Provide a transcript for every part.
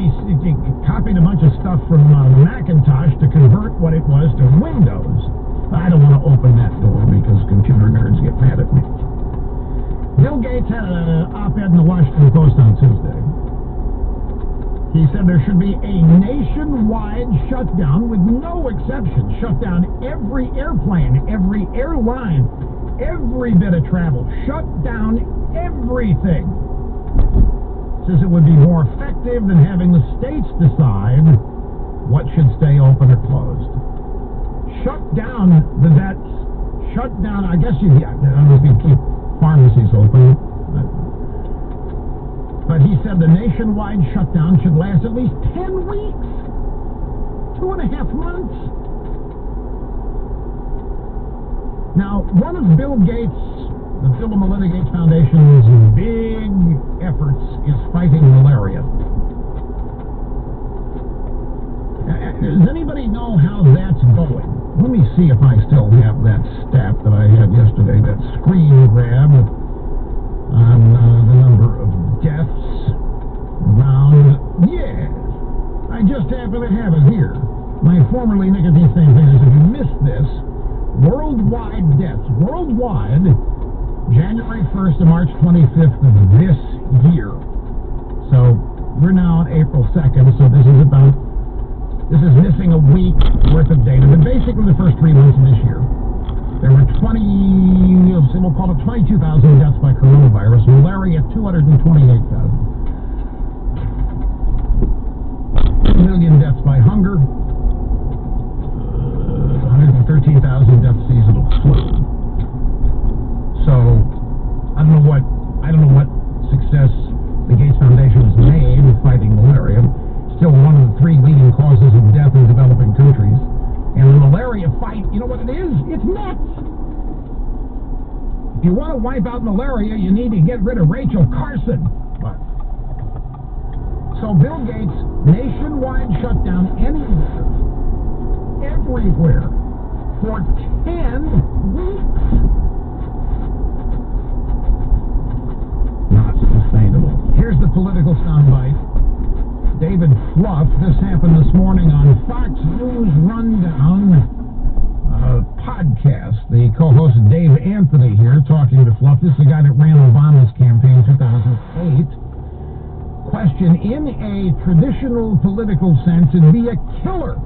he copied a bunch of stuff from the Macintosh to convert what it was to Windows. I don't want to open that door because computer nerds get mad at me. Bill Gates had an op-ed in the Washington Post on Tuesday. He said there should be a nationwide shutdown with no exception. Shut down every airplane, every airline, every bit of travel. Shut down everything. Says it would be more effective than having the states decide what should stay open or closed. Shut down I guess I don't know if you keep pharmacies open. But he said the nationwide shutdown should last at least 10 weeks. 2.5 months. Now, one of Bill Gates, the Bill and Melinda Gates Foundation's big efforts is fighting malaria. Does anybody know how that's going? Let me see if I still have that stat that I had yesterday, that screen grab on the number of deaths around. Yes, I just happen to have it here. My formerly nicotine thing is, if you missed this, worldwide deaths, worldwide, January 1st to March 25th of this year. So we're now on April 2nd, so this is missing a week worth of data, but basically the first 3 months of this year, there were we'll call it 22,000 deaths by coronavirus, malaria 228,000. 1 million deaths by hunger, 113,000 deaths seasonal flu. So I don't know what success the Gates Foundation has made fighting malaria. Still one of the 3 leading causes of death in developing countries. And the malaria fight, you know what it is? It's nuts. If you want to wipe out malaria, you need to get rid of Rachel Carson. But so Bill Gates, nationwide shutdown anywhere, everywhere, for 10 weeks. Not sustainable. Here's the political soundbite. David Fluff, this happened this morning on Fox News Rundown podcast. The co-host Dave Anthony here talking to Fluff. This is the guy that ran Obama's campaign in 2008. Question, in a traditional political sense, it'd be a killer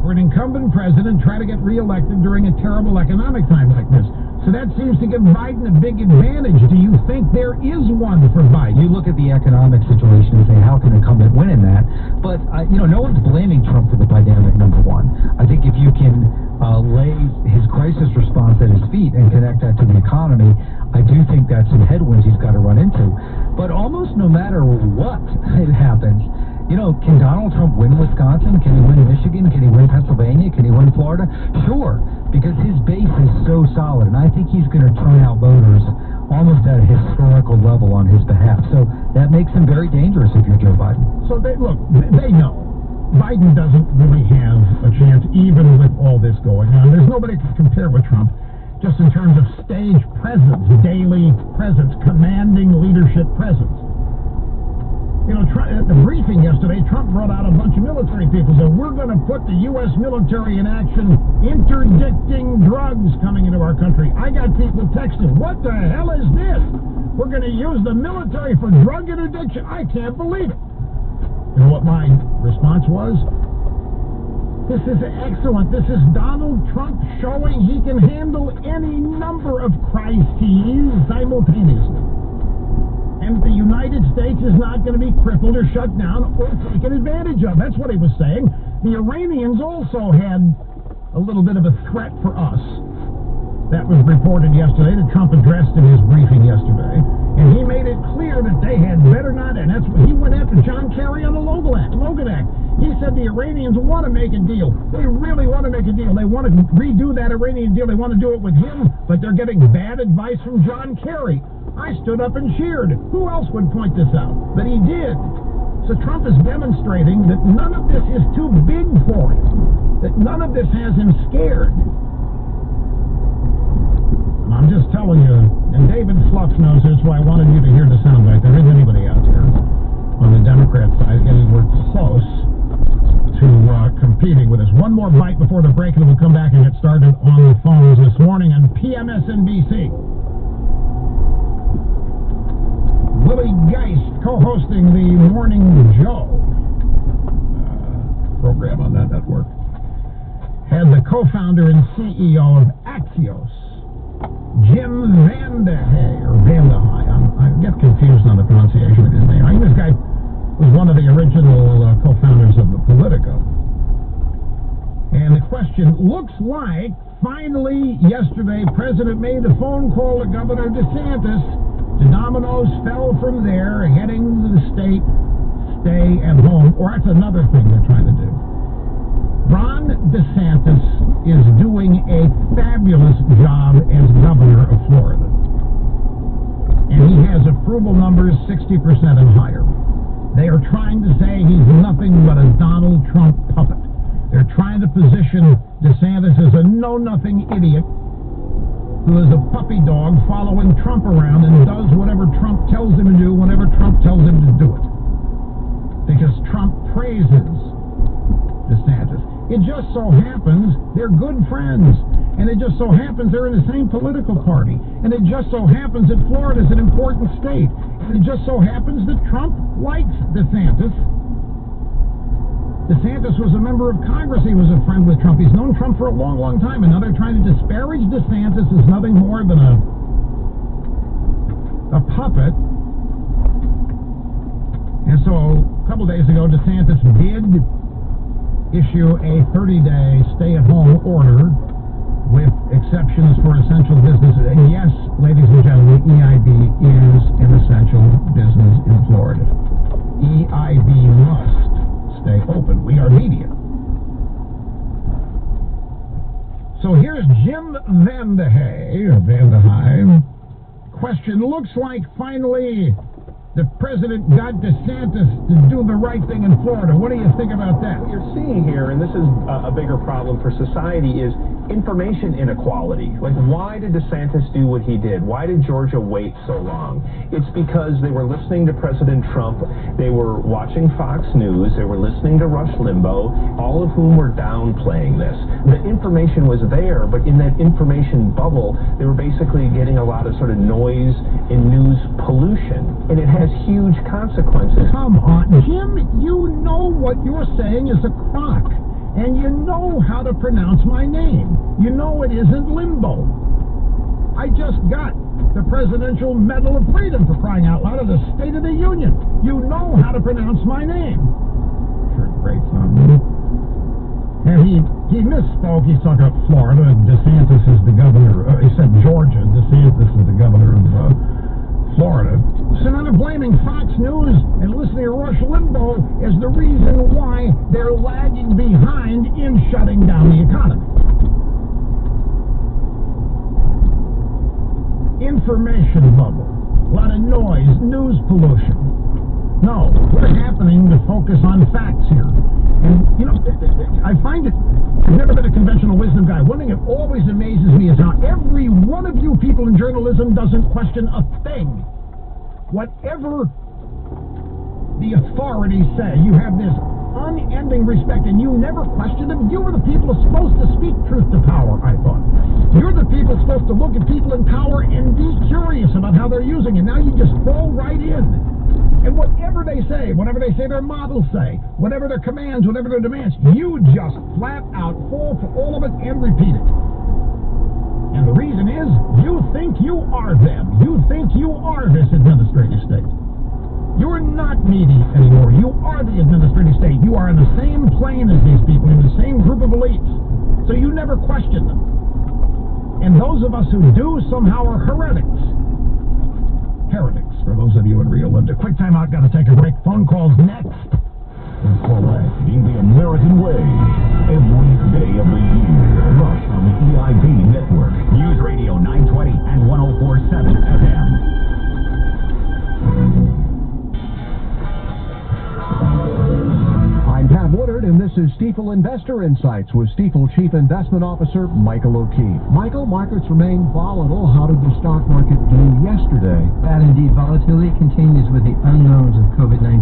for an incumbent president try to get reelected during a terrible economic time like this. So that seems to give Biden a big advantage. Do you think there is one for Biden? You look at the economic situation and say, how can an incumbent win in that? But, no one's blaming Trump for the pandemic, number one. I think if you can lay his crisis response at his feet and connect that to the economy, I do think that's some headwinds he's got to run into. But almost no matter what it happens, can Donald Trump win Wisconsin? Can he win Michigan? Can he win Pennsylvania? Can he win Florida? Sure, because his base is so solid, and I think he's going to turn out voters almost at a historical level on his behalf. So that makes him very dangerous if you're Joe Biden. So they know Biden doesn't really have a chance, even with all this going on. There's nobody to compare with Trump, just in terms of stage presence, daily presence, commanding leadership presence. At the briefing yesterday, Trump brought out a bunch of military people. Said, we're going to put the U.S. military in action, interdicting drugs coming into our country. I got people texting, what the hell is this? We're going to use the military for drug interdiction? I can't believe it. You know what my response was? This is excellent. This is Donald Trump showing he can handle any number of crises simultaneously. And the United States is not going to be crippled or shut down or taken advantage of. That's what he was saying. The Iranians also had a little bit of a threat for us. That was reported yesterday that Trump addressed in his briefing yesterday. And he made it clear that they had better not, and that's what he went after John Kerry on the Logan Act. He said the Iranians want to make a deal. They really want to make a deal. They want to redo that Iranian deal. They want to do it with him, but they're getting bad advice from John Kerry. I stood up and cheered. Who else would point this out? But he did. So Trump is demonstrating that none of this is too big for him, that none of this has him scared. And I'm just telling you, and David Fluff knows this, why I wanted you to hear the soundbite. There isn't anybody out there on the Democrat side. close to competing with us. One more bite before the break, and we'll come back and get started on the phones this morning on PMSNBC. Willie Geist co-hosting the Morning Joe program on that network. Had the co-founder and CEO of Axios, Jim Vandehei, or Vandehei. I get confused on the pronunciation of his name. I think this guy was one of the original co-founders of the Politico. And the question looks like, finally, yesterday, President made a phone call to Governor DeSantis. The dominoes fell from there, heading to the state, stay at home. Or that's another thing they're trying to do. Ron DeSantis is doing a fabulous job as governor of Florida. And he has approval numbers 60% and higher. They are trying to say he's nothing but a Donald Trump puppet. They're trying to position DeSantis as a know-nothing idiot who is a puppy dog following Trump around and does whatever Trump tells him to do whenever Trump tells him to do it. Because Trump praises DeSantis. It just so happens they're good friends. And it just so happens they're in the same political party. And it just so happens that Florida is an important state. And it just so happens that Trump likes DeSantis. DeSantis was a member of Congress. He was a friend with Trump. He's known Trump for a long, long time. And now they're trying to disparage DeSantis as nothing more than a puppet. And so a couple days ago, DeSantis did issue a 30-day stay-at-home order with exceptions for essential businesses. And yes, ladies and gentlemen, EIB is an essential business in Florida. EIB must stay open. We are media. So here's Jim Vandehei, or Vandehei. Question, looks like finally the president got DeSantis to do the right thing in Florida. What do you think about that? What you're seeing here, and this is a bigger problem for society, is information inequality. Like, why did DeSantis do what he did? Why did Georgia wait so long? It's because they were listening to President Trump, they were watching Fox News, they were listening to Rush Limbaugh, all of whom were downplaying this. The information was there, but in that information bubble, they were basically getting a lot of sort of noise and news pollution. And it has huge consequences. Come on, Jim, you know what you're saying is a crock. And you know how to pronounce my name. You know it isn't Limbo. I just got the Presidential Medal of Freedom, for crying out loud, of the State of the Union. You know how to pronounce my name. Sure, great son. And he misspoke. He's talking about Florida. DeSantis is the governor. He said Georgia. DeSantis is the governor of Florida. So now they're blaming Fox News and listening to Rush Limbaugh as the reason why they're lagging behind in shutting down the economy. Information bubble, a lot of noise, news pollution. No, we're happening to focus on facts here. And, you know, I find it, I've never been a conventional wisdom guy. One thing that always amazes me is how every one of you people in journalism doesn't question a thing. Whatever the authorities say, you have this unending respect, and you never question them. You are the people who are supposed to speak truth to power, I thought. You're the people supposed to look at people in power and be curious about how they're using it. Now you just fall right in. And whatever they say their models say, whatever their commands, whatever their demands, you just flat out fall for all of it and repeat it. And the reason is, you think you are them. You think you are this administrative state. You're not needy anymore. You are the administrative state. You are in the same plane as these people, in the same group of elites. So you never question them. And those of us who do somehow are heretics. Heretics, for those of you in Rio Linda. Quick time out, gotta take a break. Phone calls next. Collecting the American way every day of the year. Rush on the EIB network. News Radio 920 and 104.7 FM. I'm Pat Woodard, and this is Stifel Investor Insights with Stifel Chief Investment Officer Michael O'Keefe. Michael, markets remain volatile. How did the stock market do yesterday? That indeed, volatility continues with the unknowns of COVID-19.